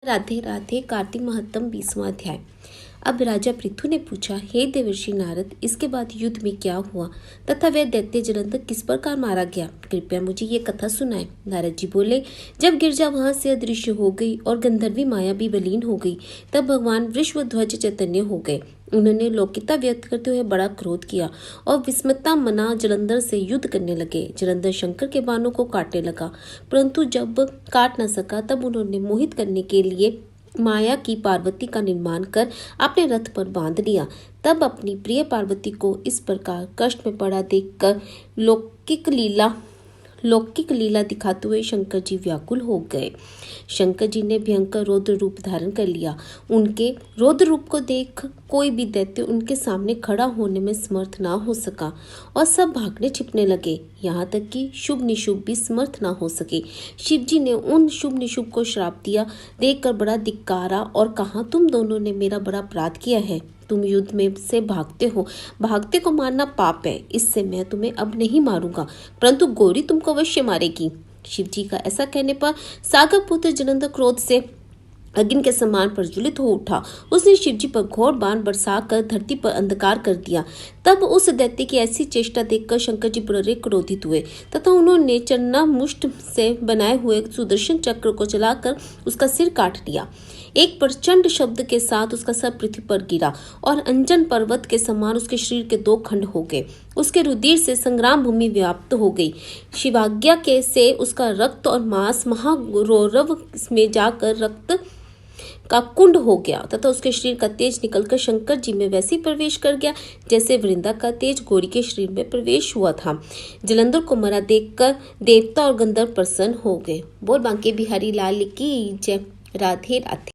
राधे राधे। कार्तिक महत्तम 20वां अध्याय। अब राजा पृथु ने पूछा, हे देवर्षि नारद, इसके बाद युद्ध में क्या हुआ तथा वह दैत्य जलंधर किस प्रकार मारा गया? कृपया मुझे ये कथा सुनाए। नारद जी बोले, जब गिरजा वहां से अदृश्य हो गई और गंधर्वी माया भी विलीन हो गई, तब भगवान वृषभध्वज चैतन्य हो गए। उन्होंने लौकिकता व्यक्त करते हुए बड़ा क्रोध किया और विस्मता मना जलंधर से युद्ध करने लगे। जलंधर शंकर के बाणों को काटने लगा, परंतु जब काट न सका तब उन्होंने मोहित करने के लिए माया की पार्वती का निर्माण कर अपने रथ पर बांध लिया। तब अपनी प्रिय पार्वती को इस प्रकार कष्ट में पड़ा देखकर लौकिक लीला दिखाते हुए शंकर जी व्याकुल हो गए। शंकर जी ने भयंकर रौद्र रूप धारण कर लिया। उनके रौद्र रूप को देख कोई भी दैत्य उनके सामने खड़ा होने में समर्थ ना हो सका और सब भागने छिपने लगे, यहाँ तक कि शुभ निशुभ भी समर्थ ना हो सके। शिव जी ने उन शुभ निशुभ को श्राप दिया, देखकर बड़ा धिक्कारा और कहा, तुम दोनों ने मेरा बड़ा अपराध किया है। तुम युद्ध में से भागते हो, भागते को मारना पाप है, इससे मैं तुम्हें अब नहीं मारूंगा, परंतु गौरी तुमको अवश्य मारेगी। शिव जी का ऐसा कहने पर सागर पुत्र जलंधर क्रोध से अग्नि के समान प्रज्वलित हो उठा। उसने शिव जी पर घोर बाण बरसाकर धरती पर अंधकार कर दिया। तब उस दैत्य की ऐसी चेष्टा देखकर शंकर जी बड़े क्रोधित हुए तथा उन्होंने चन्ना मुष्ट से बनाए हुए सुदर्शन चक्र को चलाकर उसका सिर काट लिया। एक प्रचंड शब्द के साथ उसका सर पृथ्वी पर गिरा और अंजन पर्वत के समान उसके शरीर के 2 खंड हो गए। उसके रुधिर से संग्राम भूमि व्याप्त हो गई। शिवाज्ञा के से उसका रक्त और मांस महागौरव में जाकर रक्त का कुंड हो गया तथा उसके शरीर का तेज निकलकर शंकर जी में वैसे ही प्रवेश कर गया जैसे वृंदा का तेज गौरी के शरीर में प्रवेश हुआ था। जलंधर को मरा देखकर देवता और गंधर्व प्रसन्न हो गए। बोल बांके बिहारी लाल की जय। राधे राधे।